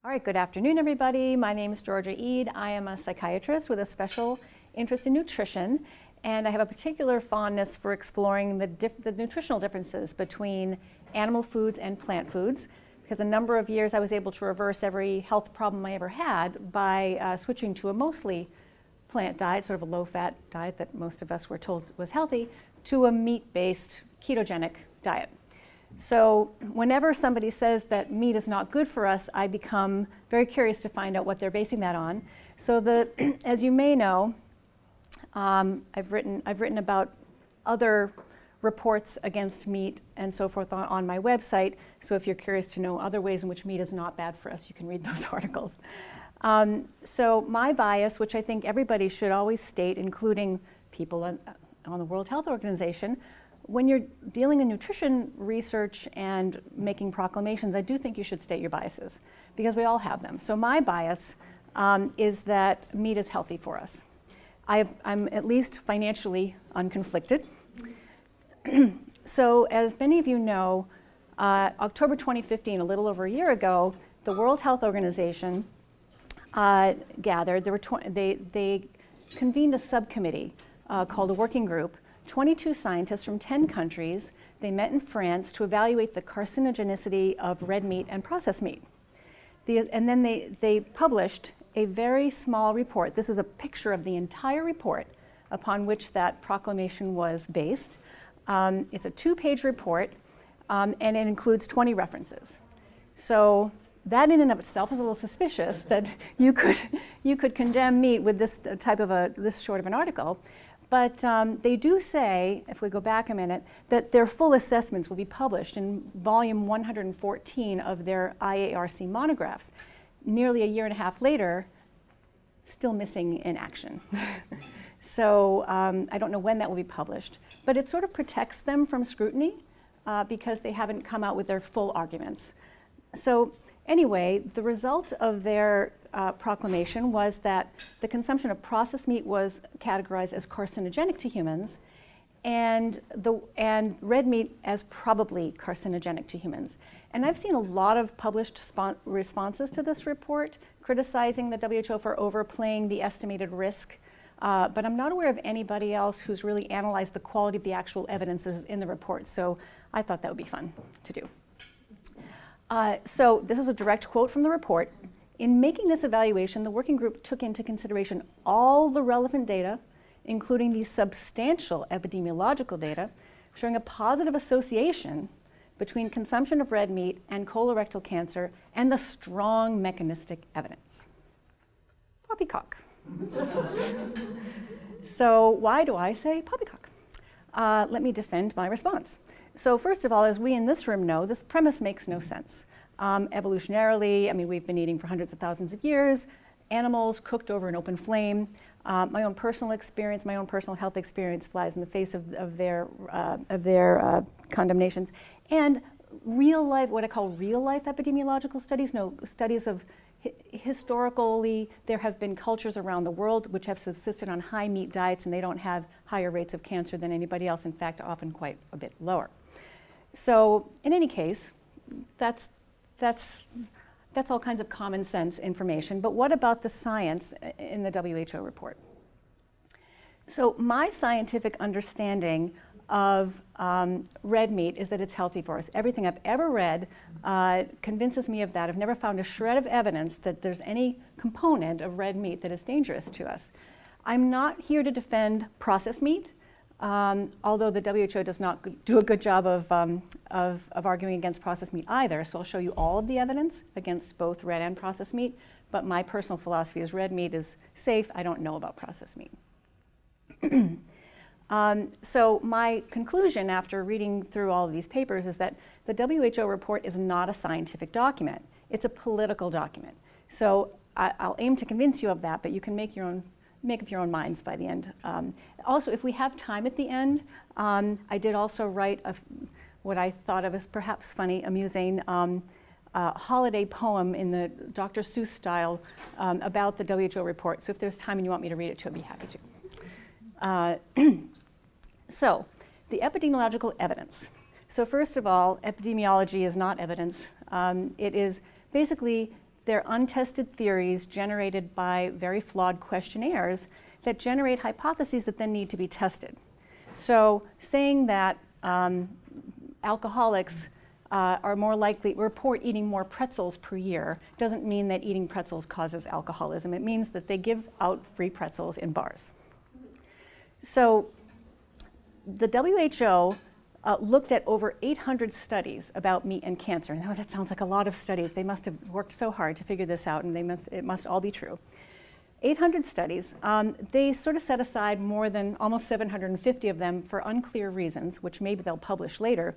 All right, good afternoon, everybody. My name is Georgia Ede. I am a psychiatrist with a special interest in nutrition, and I have a particular fondness for exploring the nutritional differences between animal foods and plant foods, because a number of years I was able to reverse every health problem I ever had by switching to a mostly plant diet, sort of a low-fat diet that most of us were told was healthy, to a meat-based ketogenic diet. So whenever somebody says that meat is not good for us, I become very curious to find out what they're basing that on. So as you may know, I've written about other reports against meat and so forth on my website. So if you're curious to know other ways in which meat is not bad for us, you can read those articles. So my bias, which I think everybody should always state, including people on the World Health Organization, when you're dealing in nutrition research and making proclamations, I do think you should state your biases, because we all have them. So my bias is that meat is healthy for us. I'm at least financially unconflicted. So as many of you know, October 2015, a little over a year ago, the World Health Organization gathered. They convened a subcommittee called a working group. 22 scientists from 10 countries. They met in France to evaluate the carcinogenicity of red meat and processed meat. And then they published a very small report. This is a picture of the entire report upon which that proclamation was based. It's a 2-page report, and it includes 20 references. So that in and of itself is a little suspicious that you could condemn meat with this type of this short of an article. But they do say, if we go back a minute, that their full assessments will be published in volume 114 of their IARC monographs. Nearly a year and a half later, still missing in action. So I don't know when that will be published. But it sort of protects them from scrutiny because they haven't come out with their full arguments. So anyway, the result of their proclamation was that the consumption of processed meat was categorized as carcinogenic to humans, and red meat as probably carcinogenic to humans. And I've seen a lot of published responses to this report criticizing the WHO for overplaying the estimated risk, but I'm not aware of anybody else who's really analyzed the quality of the actual evidences in the report, so I thought that would be fun to do. So this is a direct quote from the report. In making this evaluation, the working group took into consideration all the relevant data, including the substantial epidemiological data, showing a positive association between consumption of red meat and colorectal cancer and the strong mechanistic evidence. Poppycock. So why do I say poppycock? Let me defend my response. So first of all, as we in this room know, this premise makes no sense. Evolutionarily, I mean, we've been eating for hundreds of thousands of years, animals cooked over an open flame. My own personal experience, my own personal health experience flies in the face of their condemnations. And real life, what I call real life epidemiological studies, studies of historically, there have been cultures around the world which have subsisted on high meat diets, and they don't have higher rates of cancer than anybody else, in fact, often quite a bit lower. So in any case, that's all kinds of common sense information. But what about the science in the WHO report? So my scientific understanding of red meat is that it's healthy for us. Everything I've ever read convinces me of that. I've never found a shred of evidence that there's any component of red meat that is dangerous to us. I'm not here to defend processed meat, although the WHO does not do a good job of arguing against processed meat either. So I'll show you all of the evidence against both red and processed meat. But my personal philosophy is red meat is safe. I don't know about processed meat. So my conclusion after reading through all of these papers is that the WHO report is not a scientific document. It's a political document. So I'll aim to convince you of that, but you can make up your own minds by the end. Also, if we have time at the end, I did also write what I thought of as perhaps funny, amusing holiday poem in the Dr. Seuss style about the WHO report. So if there's time and you want me to read it too, I'd be happy to. So, the epidemiological evidence. So first of all, epidemiology is not evidence. It is basically they're untested theories generated by very flawed questionnaires that generate hypotheses that then need to be tested. So saying that alcoholics are more likely, report eating more pretzels per year, doesn't mean that eating pretzels causes alcoholism. It means that they give out free pretzels in bars. So the WHO looked at over 800 studies about meat and cancer. Now that sounds like a lot of studies. They must have worked so hard to figure this out, and it must all be true. 800 studies. They sort of set aside more than almost 750 of them for unclear reasons, which maybe they'll publish later.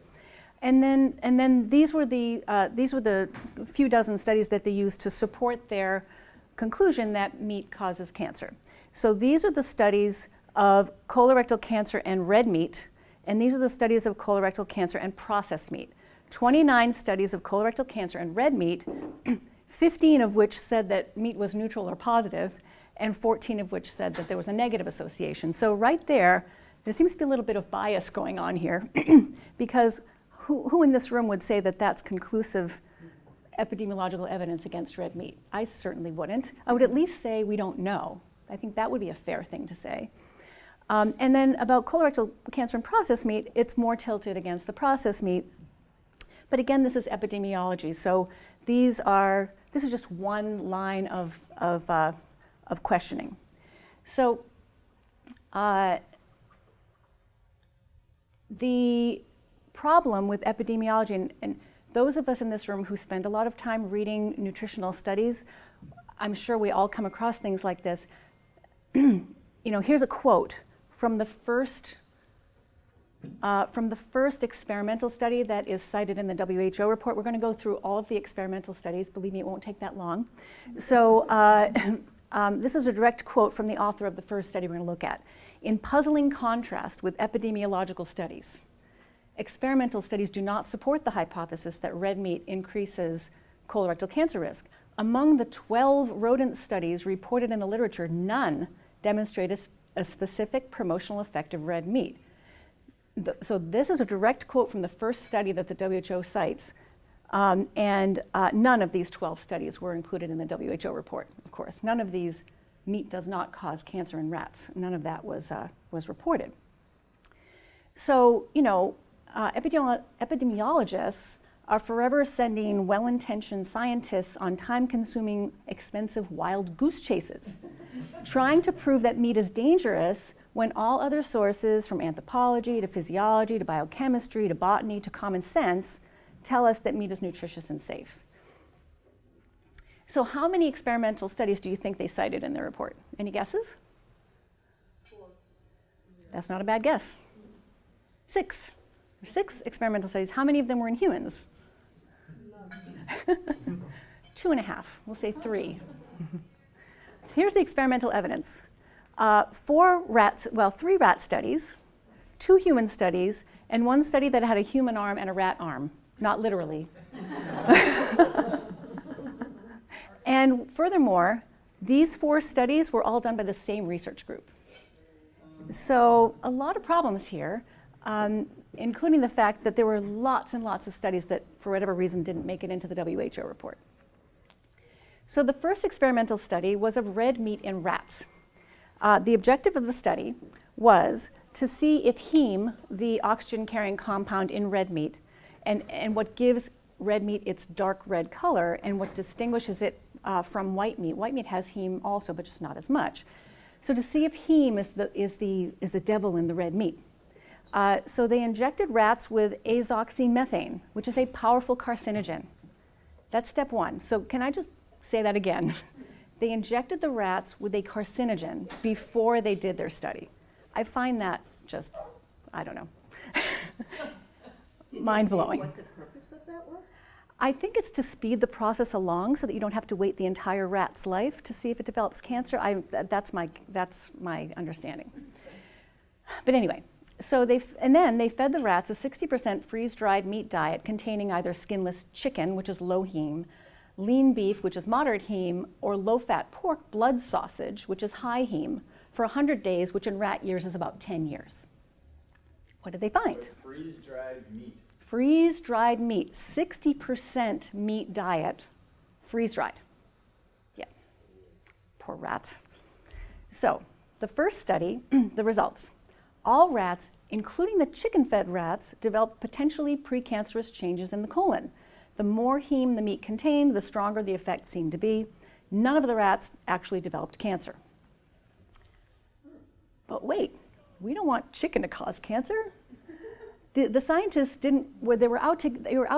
And then these were the few dozen studies that they used to support their conclusion that meat causes cancer. So these are the studies of colorectal cancer and red meat, and these are the studies of colorectal cancer and processed meat. 29 studies of colorectal cancer and red meat, 15 of which said that meat was neutral or positive, and 14 of which said that there was a negative association. So right there seems to be a little bit of bias going on here, because who in this room would say that that's conclusive epidemiological evidence against red meat? I certainly wouldn't. I would at least say we don't know. I think that would be a fair thing to say. And then about colorectal cancer and processed meat, it's more tilted against the processed meat. But again, this is epidemiology. So this is just one line of questioning. So the problem with epidemiology, and those of us in this room who spend a lot of time reading nutritional studies, I'm sure we all come across things like this. Here's a quote from the first experimental study that is cited in the WHO report. We're going to go through all of the experimental studies. Believe me, it won't take that long. So this is a direct quote from the author of the first study we're going to look at. In puzzling contrast with epidemiological studies, experimental studies do not support the hypothesis that red meat increases colorectal cancer risk. Among the 12 rodent studies reported in the literature, none demonstrate a specific promotional effect of red meat. So this is a direct quote from the first study that the WHO cites, and none of these 12 studies were included in the WHO report, of course. None of these meat does not cause cancer in rats. None of that was reported. So, epidemiologists are forever sending well-intentioned scientists on time-consuming, expensive wild goose chases, trying to prove that meat is dangerous when all other sources, from anthropology to physiology to biochemistry to botany to common sense, tell us that meat is nutritious and safe. So how many experimental studies do you think they cited in their report? Any guesses? 4. That's not a bad guess. 6. There's 6 experimental studies. How many of them were in humans? 2.5. We'll say 3. Here's the experimental evidence. 3 rat studies, 2 human studies, and 1 study that had a human arm and a rat arm. Not literally. And furthermore, these 4 studies were all done by the same research group. So a lot of problems here, including the fact that there were lots and lots of studies that, for whatever reason, didn't make it into the WHO report. So the first experimental study was of red meat in rats. The objective of the study was to see if heme, the oxygen-carrying compound in red meat, and what gives red meat its dark red color and what distinguishes it from white meat. White meat has heme also, but just not as much. So to see if heme is the devil in the red meat. So they injected rats with azoxymethane, which is a powerful carcinogen. That's step 1. So can I just say that again? They injected the rats with a carcinogen before they did their study. I find that just, I don't know, mind-blowing. What the purpose of that was? I think it's to speed the process along so that you don't have to wait the entire rat's life to see if it develops cancer. That's my understanding. But anyway, so then they fed the rats a 60% freeze-dried meat diet containing either skinless chicken, which is low heme, lean beef, which is moderate heme, or low-fat pork blood sausage, which is high heme, for 100 days, which in rat years is about 10 years. What did they find? So freeze-dried meat. Freeze-dried meat, 60% meat diet, freeze-dried. Poor rats. So the first study, the results. All rats, including the chicken-fed rats, developed potentially precancerous changes in the colon. The more heme the meat contained, the stronger the effect seemed to be. None of the rats actually developed cancer. But wait, we don't want chicken to cause cancer. The scientists they were out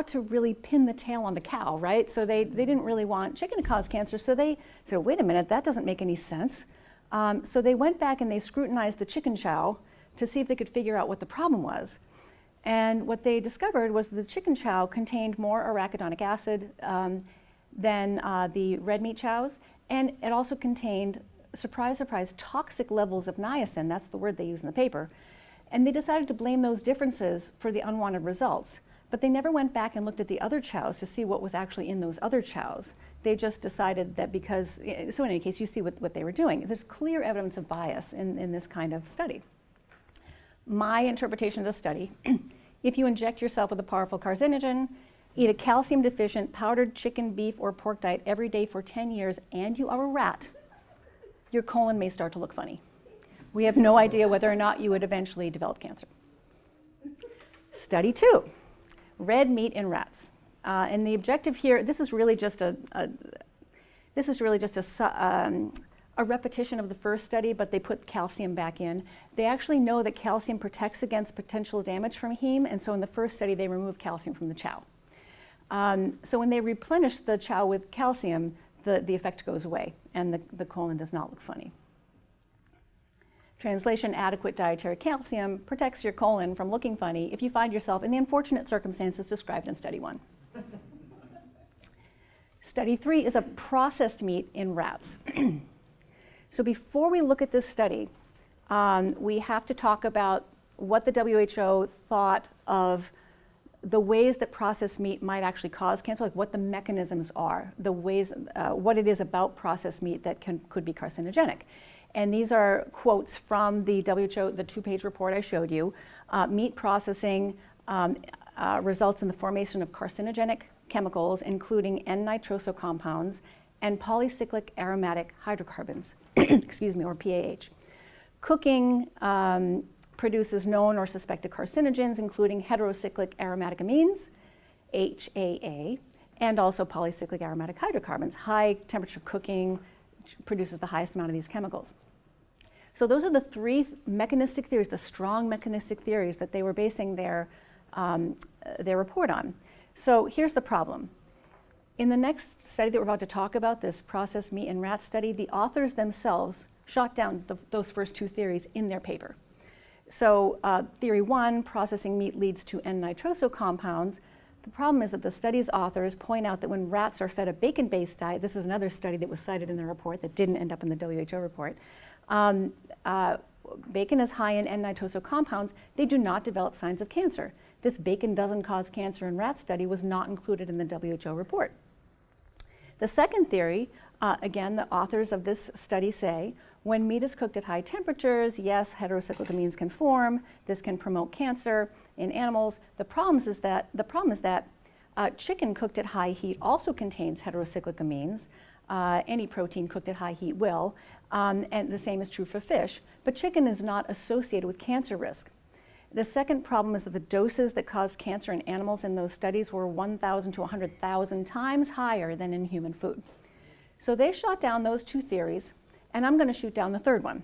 to really pin the tail on the cow, right? So they didn't really want chicken to cause cancer. So they said, wait a minute, that doesn't make any sense. So they went back and they scrutinized the chicken chow to see if they could figure out what the problem was. And what they discovered was that the chicken chow contained more arachidonic acid than the red meat chows, and it also contained, surprise, surprise, toxic levels of niacin. That's the word they use in the paper. And they decided to blame those differences for the unwanted results. But they never went back and looked at the other chows to see what was actually in those other chows. They just decided that because, so in any case, you see what they were doing. There's clear evidence of bias in this kind of study. My interpretation of the study, if you inject yourself with a powerful carcinogen, eat a calcium-deficient powdered chicken, beef, or pork diet every day for 10 years, and you are a rat, your colon may start to look funny. We have no idea whether or not you would eventually develop cancer. Study 2, red meat in rats. And the objective here, this is really just a repetition of the first study, but they put calcium back in. They actually know that calcium protects against potential damage from heme, and so in the first study they removed calcium from the chow. So when they replenish the chow with calcium, the effect goes away, and the colon does not look funny. Translation, adequate dietary calcium protects your colon from looking funny if you find yourself in the unfortunate circumstances described in study 1. Study 3 is of processed meat in rats. So before we look at this study, we have to talk about what the WHO thought of the ways that processed meat might actually cause cancer, like what the mechanisms are, the ways, what it is about processed meat that could be carcinogenic. And these are quotes from the WHO, the 2-page report I showed you. Meat processing results in the formation of carcinogenic chemicals, including N-nitroso compounds and polycyclic aromatic hydrocarbons, excuse me, or PAH. Cooking produces known or suspected carcinogens, including heterocyclic aromatic amines, HAA, and also polycyclic aromatic hydrocarbons. High temperature cooking produces the highest amount of these chemicals. So those are the 3 mechanistic theories, the strong mechanistic theories that they were basing their report on. So here's the problem. In the next study that we're about to talk about, this processed meat in rat study, the authors themselves shot down those first 2 theories in their paper. So theory 1, processing meat leads to N-nitroso compounds. The problem is that the study's authors point out that when rats are fed a bacon-based diet, this is another study that was cited in the report that didn't end up in the WHO report, bacon is high in N-nitroso compounds, they do not develop signs of cancer. This bacon doesn't cause cancer in rat study was not included in the WHO report. The second theory, again, the authors of this study say, when meat is cooked at high temperatures, yes, heterocyclic amines can form. This can promote cancer in animals. The problem is that chicken cooked at high heat also contains heterocyclic amines. Any protein cooked at high heat will, and the same is true for fish. But chicken is not associated with cancer risk. The second problem is that the doses that caused cancer in animals in those studies were 1,000 to 100,000 times higher than in human food. So they shot down those 2 theories, and I'm going to shoot down the third one.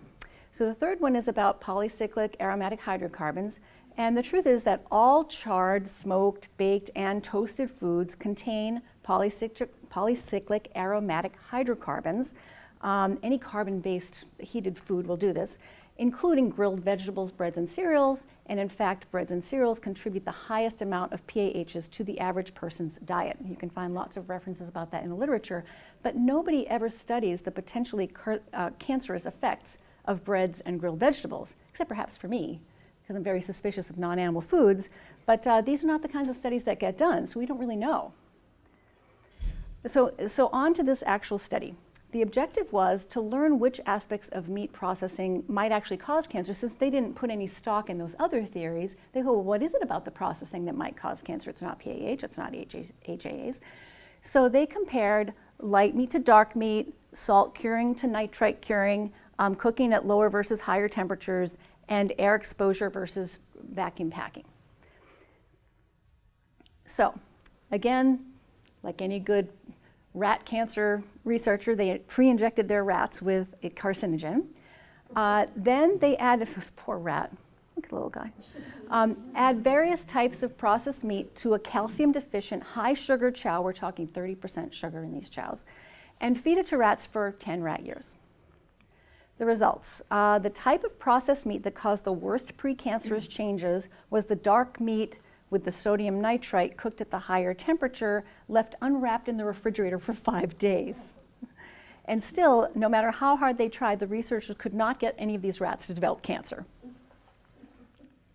So the third one is about polycyclic aromatic hydrocarbons, and the truth is that all charred, smoked, baked, and toasted foods contain polycyclic aromatic hydrocarbons. Any carbon-based heated food will do this, including grilled vegetables, breads, and cereals. And in fact, breads and cereals contribute the highest amount of PAHs to the average person's diet. You can find lots of references about that in the literature, but nobody ever studies the potentially cancerous effects of breads and grilled vegetables, except perhaps for me, because I'm very suspicious of non-animal foods, but these are not the kinds of studies that get done, so we don't really know. So on to this actual study. The objective was to learn which aspects of meat processing might actually cause cancer. Since they didn't put any stock in those other theories, they go, well, what is it about the processing that might cause cancer? It's not PAH, it's not HAAs. So they compared light meat to dark meat, salt curing to nitrite curing, cooking at lower versus higher temperatures, and air exposure versus vacuum packing. So, again, like any good rat cancer researcher, they pre-injected their rats with a carcinogen. Then they added, this poor rat, look at the little guy, add various types of processed meat to a calcium-deficient, high-sugar chow, we're talking 30% sugar in these chows, and feed it to rats for 10 rat years. The results, the type of processed meat that caused the worst precancerous changes was the dark meat with the sodium nitrite cooked at the higher temperature, left unwrapped in the refrigerator for 5 days. And still, no matter how hard they tried, the researchers could not get any of these rats to develop cancer.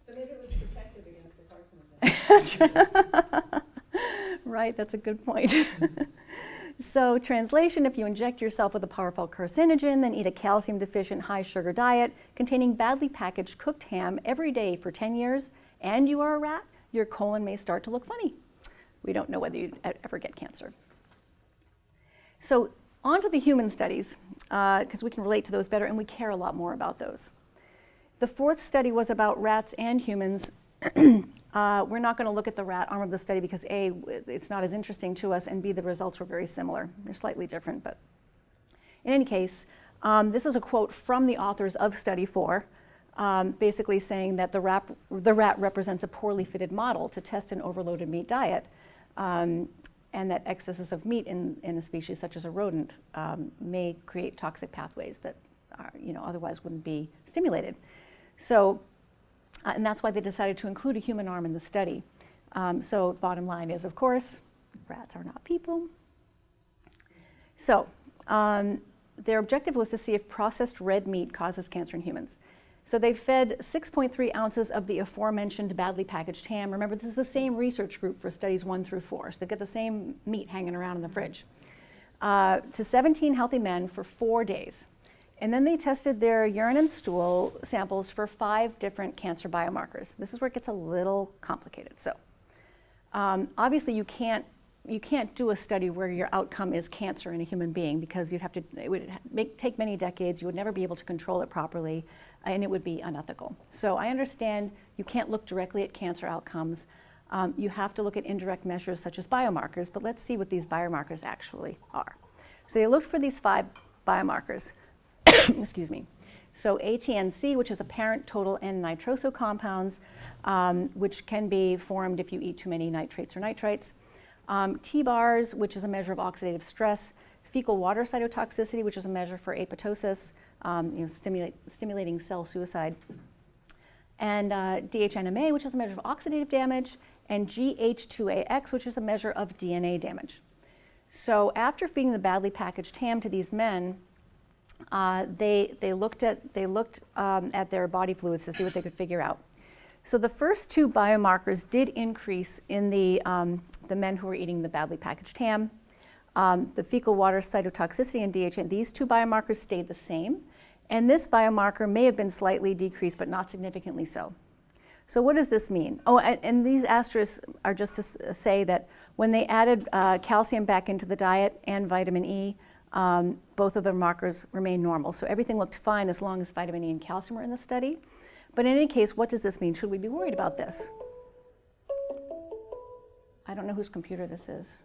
So maybe it was protected against the carcinogen. Right, that's a good point. So translation, if you inject yourself with a powerful carcinogen, then eat a calcium-deficient, high-sugar diet containing badly packaged cooked ham every day for 10 years, and you are a rat, your colon may start to look funny. We don't know whether you'd ever get cancer. So on to the human studies, because we can relate to those better, and we care a lot more about those. The fourth study was about rats and humans. We're not going to look at the rat arm of the study because A, it's not as interesting to us, and B, the results were very similar. They're slightly different, but in any case, this is a quote from the authors of Study 4, basically saying that the rat represents a poorly fitted model to test an overloaded meat diet, and that excesses of meat in a species such as a rodent may create toxic pathways that are, otherwise wouldn't be stimulated. So. And that's why they decided to include a human arm in the study. So bottom line is, of course, rats are not people. So their objective was to see if processed red meat causes cancer in humans. So they fed 6.3 ounces of the aforementioned badly packaged ham. Remember, this is the same research group for studies 1 through 4. So they've got the same meat hanging around in the fridge. To 17 healthy men for 4 days. And then they tested their urine and stool samples for 5 different cancer biomarkers. This is where it gets a little complicated. So obviously you can't do a study where your outcome is cancer in a human being because it would take many decades, you would never be able to control it properly, and it would be unethical. So I understand you can't look directly at cancer outcomes. You have to look at indirect measures such as biomarkers, but let's see what these biomarkers actually are. So they looked for these 5 biomarkers. Excuse me. So ATNC, which is apparent total N-nitroso compounds, which can be formed if you eat too many nitrates or nitrites. T-bars, which is a measure of oxidative stress. Fecal water cytotoxicity, which is a measure for apoptosis, stimulating cell suicide. And DHNMA, which is a measure of oxidative damage. And GH2AX, which is a measure of DNA damage. So after feeding the badly packaged ham to these men, they looked at their body fluids to see what they could figure out. So the first 2 biomarkers did increase in the men who were eating the badly packaged ham. The fecal water cytotoxicity and DHN, these 2 biomarkers stayed the same. And this biomarker may have been slightly decreased, but not significantly so. So what does this mean? Oh, and these asterisks are just to say that when they added calcium back into the diet and vitamin E, both of the markers remain normal. So everything looked fine as long as vitamin E and calcium were in the study. But in any case, what does this mean? Should we be worried about this? I don't know whose computer this is.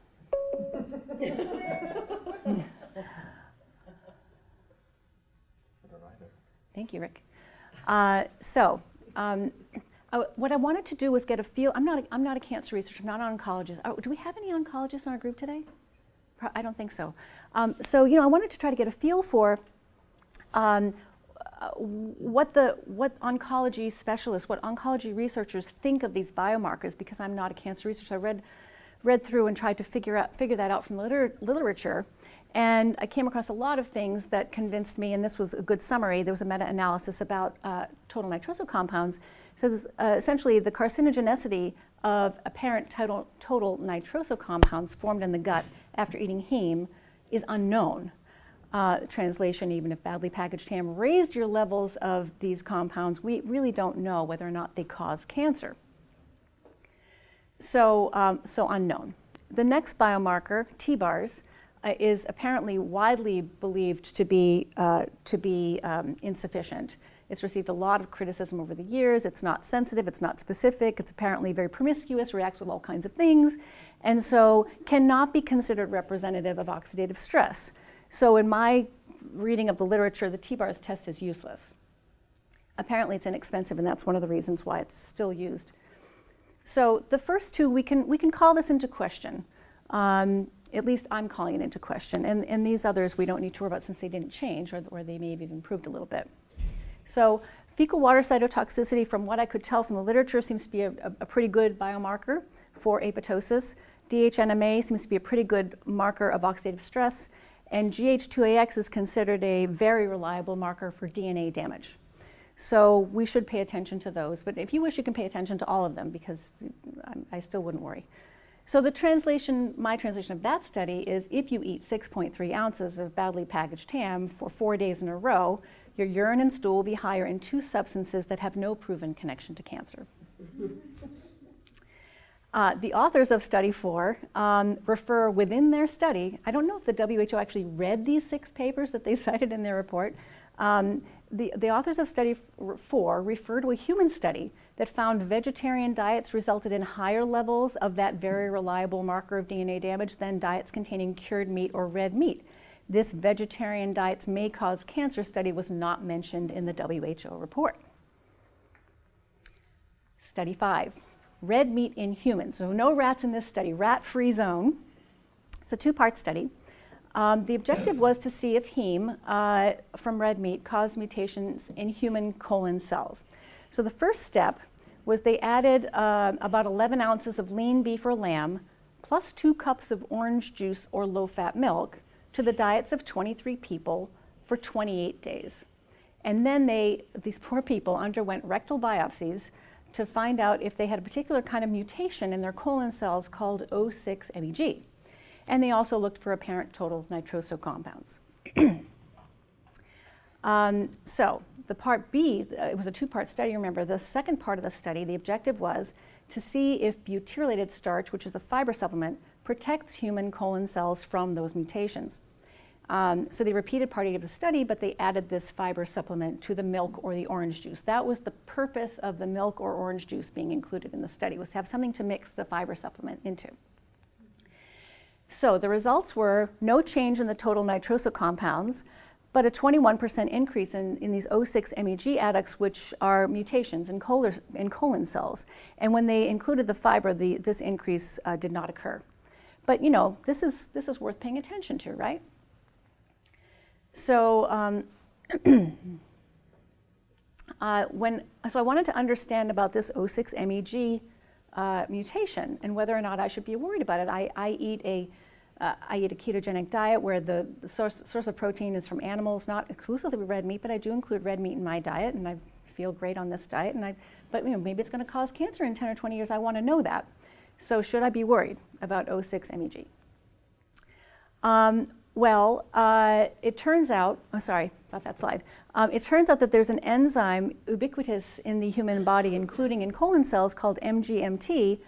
Thank you, Rick. What I wanted to do was get a feel. I'm not a cancer researcher. I'm not an oncologist. Do we have any oncologists in our group today? I don't think so. So I wanted to try to get a feel for what oncology specialists, what oncology researchers think of these biomarkers, because I'm not a cancer researcher. I read through and tried to figure that out from literature, and I came across a lot of things that convinced me, and this was a good summary. There was a meta-analysis about total nitroso compounds. So this, essentially the carcinogenicity of apparent total nitroso compounds formed in the gut after eating heme is unknown. Translation, even if badly packaged ham raised your levels of these compounds, we really don't know whether or not they cause cancer. So unknown. The next biomarker, T-bars, is apparently widely believed to be insufficient. It's received a lot of criticism over the years. It's not sensitive, it's not specific, it's apparently very promiscuous, reacts with all kinds of things, and so cannot be considered representative of oxidative stress. So in my reading of the literature, the T-bars test is useless. Apparently it's inexpensive, and that's one of the reasons why it's still used. So the first two, we can call this into question. At least I'm calling it into question. And these others we don't need to worry about since they didn't change, or they may have even improved a little bit. So fecal water cytotoxicity, from what I could tell from the literature, seems to be a pretty good biomarker for apoptosis. DHNMA seems to be a pretty good marker of oxidative stress. And GH2AX is considered a very reliable marker for DNA damage. So we should pay attention to those. But if you wish, you can pay attention to all of them, because I still wouldn't worry. So the translation, my translation of that study is, if you eat 6.3 ounces of badly packaged ham for 4 days in a row, your urine and stool will be higher in 2 substances that have no proven connection to cancer. The authors of study 4 refer within their study, I don't know if the WHO actually read these 6 papers that they cited in their report. The authors of study 4 refer to a human study that found vegetarian diets resulted in higher levels of that very reliable marker of DNA damage than diets containing cured meat or red meat. This vegetarian diets may cause cancer study was not mentioned in the WHO report. Study 5, red meat in humans. So no rats in this study, rat-free zone. It's a 2-part study. The objective was to see if heme from red meat caused mutations in human colon cells. So the first step was they added about 11 ounces of lean beef or lamb plus 2 cups of orange juice or low-fat milk to the diets of 23 people for 28 days. And then these poor people underwent rectal biopsies to find out if they had a particular kind of mutation in their colon cells called O6MEG. And they also looked for apparent total nitroso compounds. So the part B, it was a 2-part study, remember. The second part of the study, the objective was to see if butyrylated starch, which is a fiber supplement, protects human colon cells from those mutations. So they repeated part A of the study, but they added this fiber supplement to the milk or the orange juice. That was the purpose of the milk or orange juice being included in the study, was to have something to mix the fiber supplement into. So the results were no change in the total nitroso compounds, but a 21% increase in these O6MEG adducts, which are mutations in colon cells. And when they included the fiber, this increase did not occur. But you know, this is worth paying attention to, right? So, so I wanted to understand about this O6MEG mutation and whether or not I should be worried about it. I eat a ketogenic diet where the source of protein is from animals, not exclusively red meat, but I do include red meat in my diet, and I feel great on this diet. But you know, maybe it's going to cause cancer in 10 or 20 years. I want to know that. So should I be worried about O6MEG? It turns out, sorry about that slide. It turns out that there's an enzyme ubiquitous in the human body, including in colon cells, called MGMT,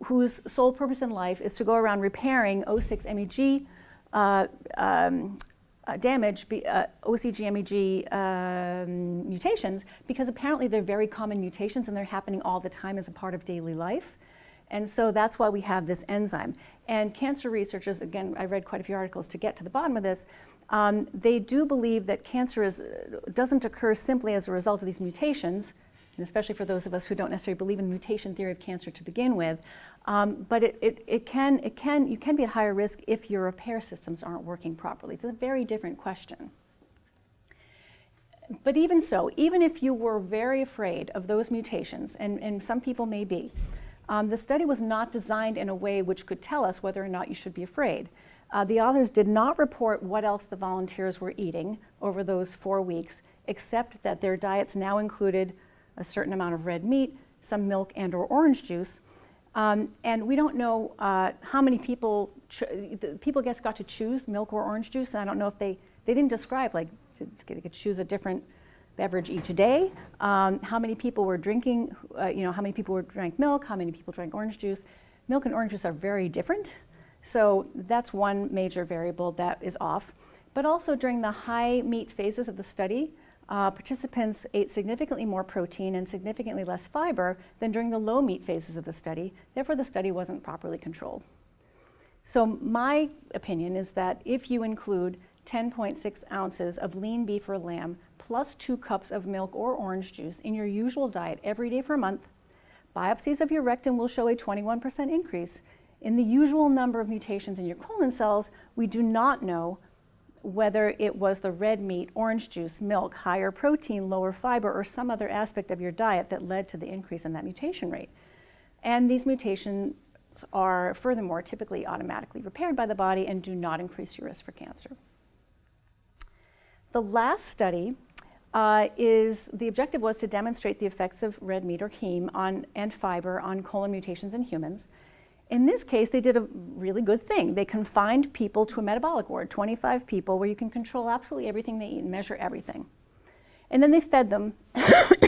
whose sole purpose in life is to go around repairing O6MEG damage, OCGMEG mutations, because apparently they're very common mutations and they're happening all the time as a part of daily life. And so that's why we have this enzyme. And cancer researchers, again, I read quite a few articles to get to the bottom of this, they do believe that cancer doesn't occur simply as a result of these mutations, and especially for those of us who don't necessarily believe in the mutation theory of cancer to begin with, but you can be at higher risk if your repair systems aren't working properly. It's a very different question. But even so, even if you were very afraid of those mutations, and some people may be, the study was not designed in a way which could tell us whether or not you should be afraid. The authors did not report what else the volunteers were eating over those 4 weeks, except that their diets now included a certain amount of red meat, some milk and or orange juice. And we don't know how many people, people I guess got to choose milk or orange juice. And I don't know if they didn't describe, like, they could choose a different beverage each day, how many people were drinking, how many people drank milk, how many people drank orange juice. Milk and orange juice are very different. So that's one major variable that is off. But also during the high meat phases of the study, participants ate significantly more protein and significantly less fiber than during the low meat phases of the study. Therefore, the study wasn't properly controlled. So my opinion is that if you include 10.6 ounces of lean beef or lamb plus 2 cups of milk or orange juice in your usual diet every day for a month, biopsies of your rectum will show a 21% increase in the usual number of mutations in your colon cells. We do not know whether it was the red meat, orange juice, milk, higher protein, lower fiber, or some other aspect of your diet that led to the increase in that mutation rate. And these mutations are furthermore typically automatically repaired by the body and do not increase your risk for cancer. The last study the objective was to demonstrate the effects of red meat or heme and fiber on colon mutations in humans. In this case, they did a really good thing. They confined people to a metabolic ward, 25 people, where you can control absolutely everything they eat and measure everything. And then they fed them,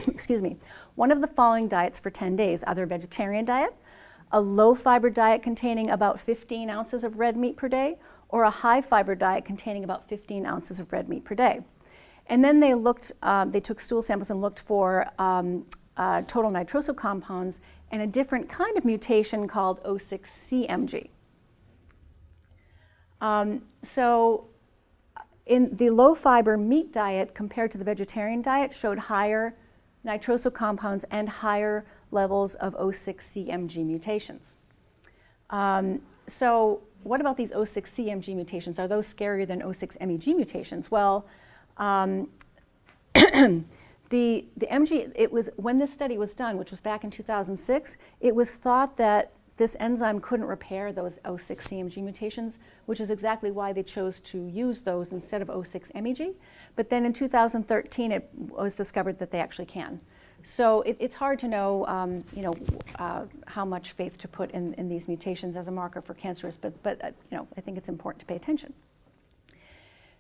excuse me, one of the following diets for 10 days, either a vegetarian diet, a low fiber diet containing about 15 ounces of red meat per day, or a high fiber diet containing about 15 ounces of red meat per day. And then they took stool samples and looked for total nitroso compounds and a different kind of mutation called O6CMG. So in the low fiber meat diet compared to the vegetarian diet showed higher nitroso compounds and higher levels of O6CMG mutations. So what about these O6CMG mutations? Are those scarier than O6MEG mutations? Well, the MG, it was, when this study was done, which was back in 2006, it was thought that this enzyme couldn't repair those O6CMG mutations, which is exactly why they chose to use those instead of O6MEG. But then in 2013, it was discovered that they actually can. So it's hard to know, how much faith to put in these mutations as a marker for cancerous, but I think it's important to pay attention.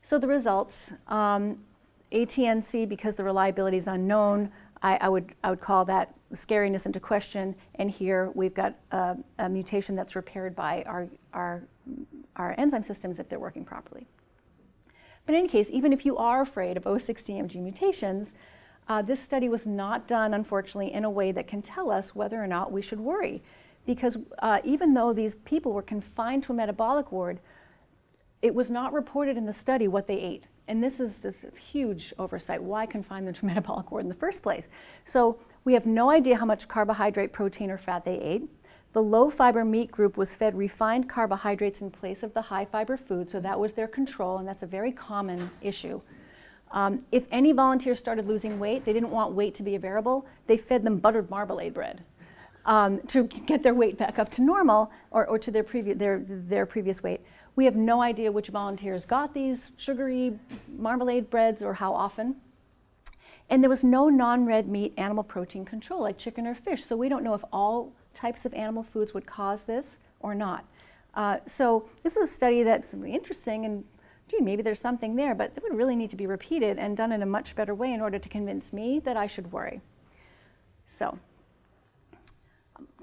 So the results, ATNC, because the reliability is unknown, I would call that scariness into question. And here we've got a mutation that's repaired by our enzyme systems if they're working properly. But in any case, even if you are afraid of O6CMG mutations, this study was not done, unfortunately, in a way that can tell us whether or not we should worry. Because even though these people were confined to a metabolic ward, it was not reported in the study what they ate. And this is this huge oversight. Why confine them to a metabolic ward in the first place? So we have no idea how much carbohydrate, protein, or fat they ate. The low fiber meat group was fed refined carbohydrates in place of the high fiber food, so that was their control, and that's a very common issue. If any volunteers started losing weight, they didn't want weight to be a variable, they fed them buttered marmalade bread to get their weight back up to normal or to their previous weight. We have no idea which volunteers got these sugary marmalade breads or how often. And there was no non-red meat animal protein control like chicken or fish, so we don't know if all types of animal foods would cause this or not. So this is a study that's really interesting, and gee, maybe there's something there, but it would really need to be repeated and done in a much better way in order to convince me that I should worry. So,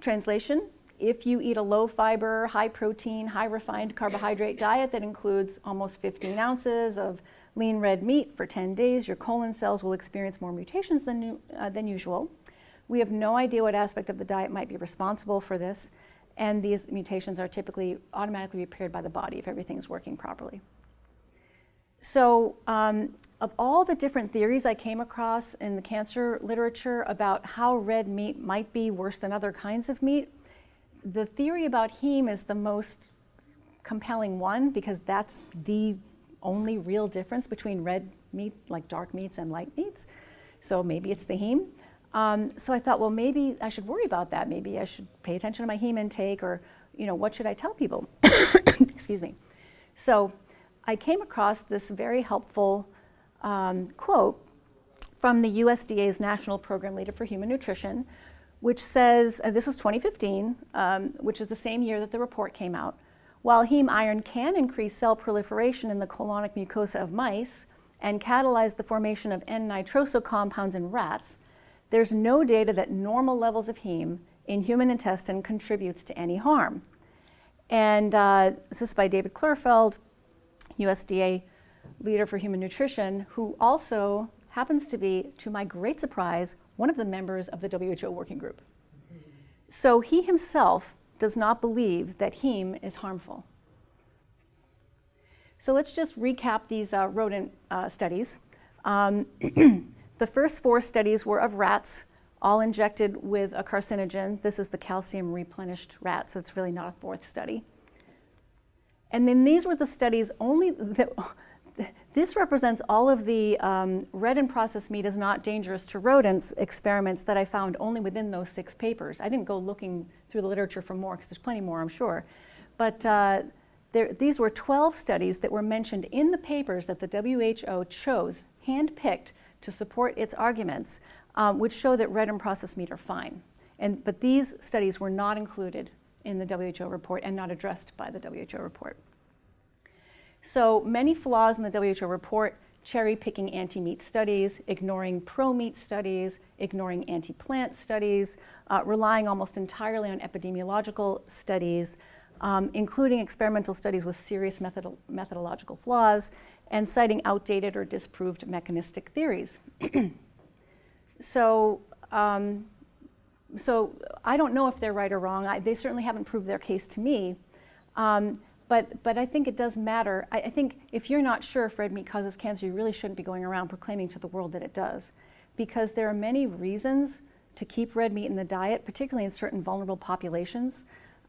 translation. If you eat a low fiber, high protein, high refined carbohydrate diet that includes almost 15 ounces of lean red meat for 10 days, your colon cells will experience more mutations than usual. We have no idea what aspect of the diet might be responsible for this, and these mutations are typically automatically repaired by the body if everything's working properly. So of all the different theories I came across in the cancer literature about how red meat might be worse than other kinds of meat, the theory about heme is the most compelling one because that's the only real difference between red meat, like dark meats, and light meats. So maybe it's the heme. So I thought, well, maybe I should worry about that. Maybe I should pay attention to my heme intake, or what should I tell people? Excuse me. So I came across this very helpful quote from the USDA's National Program Leader for Human Nutrition, which says, this was 2015, which is the same year that the report came out. While heme iron can increase cell proliferation in the colonic mucosa of mice and catalyze the formation of N-nitroso compounds in rats, there's no data that normal levels of heme in human intestine contributes to any harm. And this is by David Klurfeld, USDA leader for human nutrition, who also happens to be, to my great surprise, one of the members of the WHO working group. So he himself does not believe that heme is harmful. So let's just recap these rodent studies. The first 4 studies were of rats, all injected with a carcinogen. This is the calcium replenished rat, so it's really not a 4th study. And then these were the studies only that, this represents all of the red and processed meat is not dangerous to rodents experiments that I found only within those 6 papers. I didn't go looking through the literature for more, because there's plenty more, I'm sure. But these were 12 studies that were mentioned in the papers that the WHO chose, handpicked, to support its arguments, which show that red and processed meat are fine. But these studies were not included in the WHO report and not addressed by the WHO report. So many flaws in the WHO report: cherry-picking anti-meat studies, ignoring pro-meat studies, ignoring anti-plant studies, relying almost entirely on epidemiological studies, including experimental studies with serious methodological flaws, and citing outdated or disproved mechanistic theories. So I don't know if they're right or wrong. They certainly haven't proved their case to me. But I think it does matter. I think if you're not sure if red meat causes cancer, you really shouldn't be going around proclaiming to the world that it does, because there are many reasons to keep red meat in the diet, particularly in certain vulnerable populations.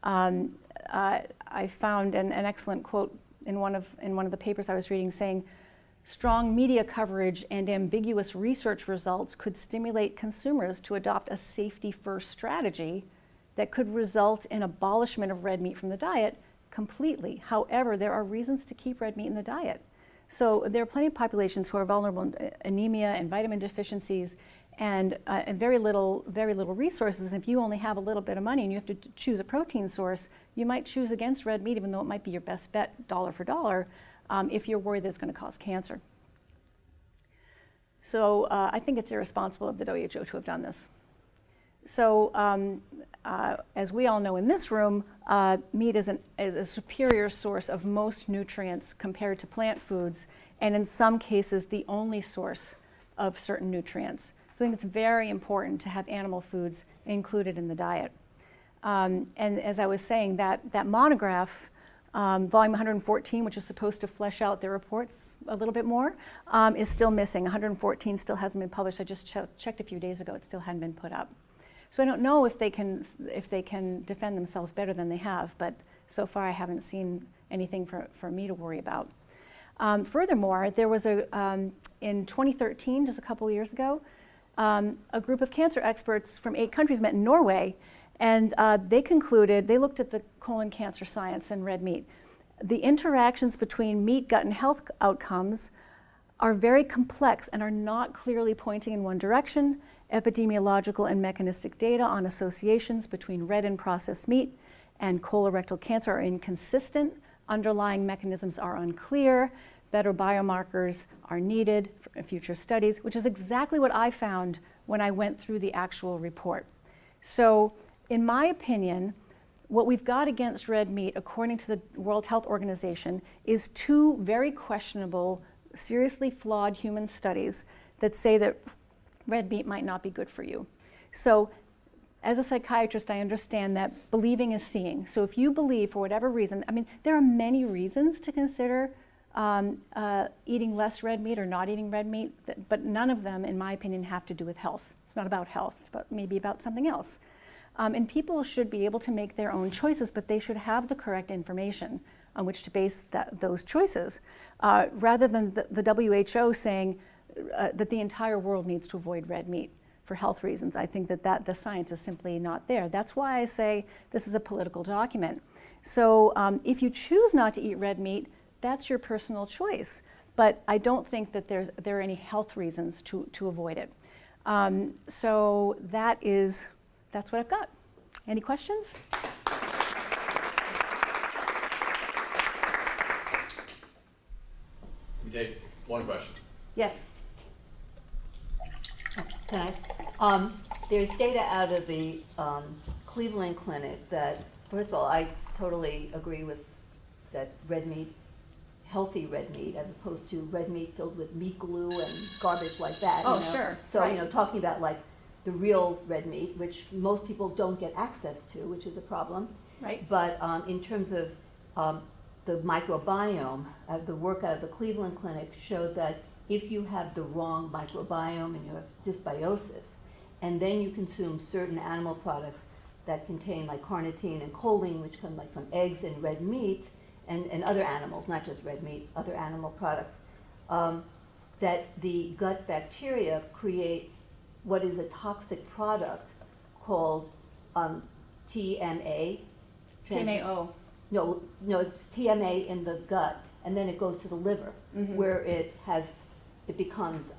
I found an excellent quote in one of the papers I was reading saying, strong media coverage and ambiguous research results could stimulate consumers to adopt a safety-first strategy that could result in abolishment of red meat from the diet completely. However, there are reasons to keep red meat in the diet. So there are plenty of populations who are vulnerable to anemia and vitamin deficiencies and very little resources. And if you only have a little bit of money and you have to choose a protein source, you might choose against red meat, even though it might be your best bet dollar for dollar, if you're worried that it's going to cause cancer. So I think it's irresponsible of the WHO to have done this. So as we all know in this room, meat is a superior source of most nutrients compared to plant foods, and in some cases the only source of certain nutrients. So I think it's very important to have animal foods included in the diet. And as I was saying, that monograph, volume 114, which is supposed to flesh out their reports a little bit more, is still missing. 114 still hasn't been published. I just checked a few days ago, it still hadn't been put up. So I don't know if they can defend themselves better than they have, but so far I haven't seen anything for me to worry about. Furthermore, there was in 2013, just a couple of years ago, a group of cancer experts from 8 countries met in Norway, and they looked at the colon cancer science and red meat. The interactions between meat, gut, and health outcomes are very complex and are not clearly pointing in one direction. Epidemiological and mechanistic data on associations between red and processed meat and colorectal cancer are inconsistent. Underlying mechanisms are unclear. Better biomarkers are needed for future studies, which is exactly what I found when I went through the actual report. So, in my opinion, what we've got against red meat, according to the World Health Organization, is 2 very questionable, seriously flawed human studies that say that red meat might not be good for you. So, as a psychiatrist, I understand that believing is seeing. So if you believe for whatever reason, I mean, there are many reasons to consider eating less red meat or not eating red meat, but none of them, in my opinion, have to do with health. It's not about health, it's maybe about something else. And people should be able to make their own choices, but they should have the correct information on which to base those choices, rather than the WHO saying that the entire world needs to avoid red meat for health reasons. I think that the science is simply not there. That's why I say this is a political document. So if you choose not to eat red meat, that's your personal choice. But I don't think that there are any health reasons to avoid it. So that's what I've got. Any questions? We take one question. Yes. Can I? There's data out of the Cleveland Clinic that, first of all, I totally agree with that red meat, healthy red meat, as opposed to red meat filled with meat glue and garbage like that. Oh, you know? sure, So, right. you know, talking about like the real red meat, which most people don't get access to, which is a problem. Right. But in terms of the microbiome, the work out of the Cleveland Clinic showed that if you have the wrong microbiome and you have dysbiosis, and then you consume certain animal products that contain like carnitine and choline, which come like from eggs and red meat, and other animals, not just red meat, other animal products, that the gut bacteria create what is a toxic product called TMA. TMAO. No, it's TMA in the gut, and then it goes to the liver, where it becomes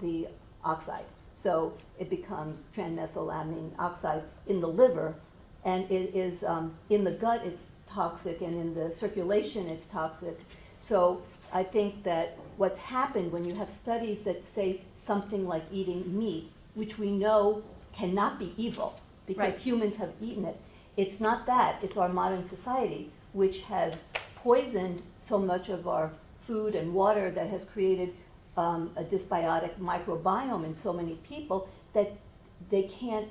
the oxide. So it becomes transmethylamine oxide in the liver, and it is in the gut it's toxic, and in the circulation it's toxic. So I think that what's happened when you have studies that say something like eating meat, which we know cannot be evil because Right. humans have eaten it, it's not that, it's our modern society which has poisoned so much of our food and water, that has created a dysbiotic microbiome in so many people that they can't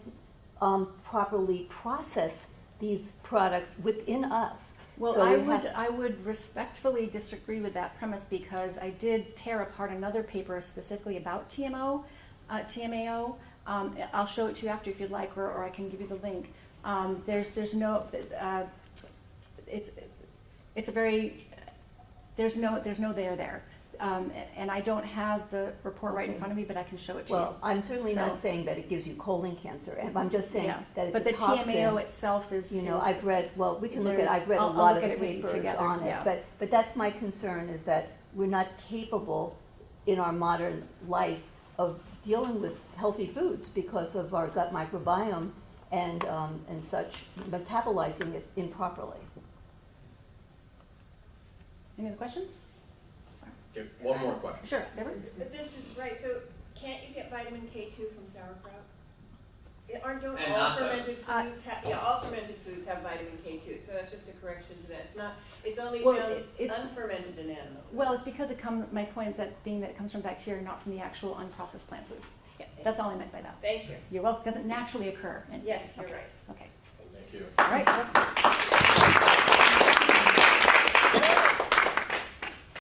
properly process these products within us. Well, So I would respectfully disagree with that premise, because I did tear apart another paper specifically about TMAO. I'll show it to you after if you'd like, or I can give you the link. There's no it's a very there's no there. And I don't have the report right in front of me, but I can show it to you. Well, I'm certainly So- not saying that it gives you colon cancer, and I'm just saying Yeah. that it's But a the toxin. TMAO itself is, You know, is- I've read, well, we can look there- at, I've read a I'll lot look of at the it with you papers together, on it, yeah. but that's my concern, is that we're not capable in our modern life of dealing with healthy foods because of our gut microbiome and such, metabolizing it improperly. Any other questions? Okay, one more question. Sure, Deborah? But this is right, so can't you get vitamin K2 from sauerkraut? Don't And all not fermented foods have, all fermented foods have vitamin K2, so that's just a correction to that. It's not, it's only Well, found it's- unfermented in animals. Well, it's because it comes, my point that being that it comes from bacteria, not from the actual unprocessed plant food. Yeah, that's all I meant by that. Thank you. You're welcome, doesn't naturally occur. Yes, you're Okay. right. Okay, Thank you. all right.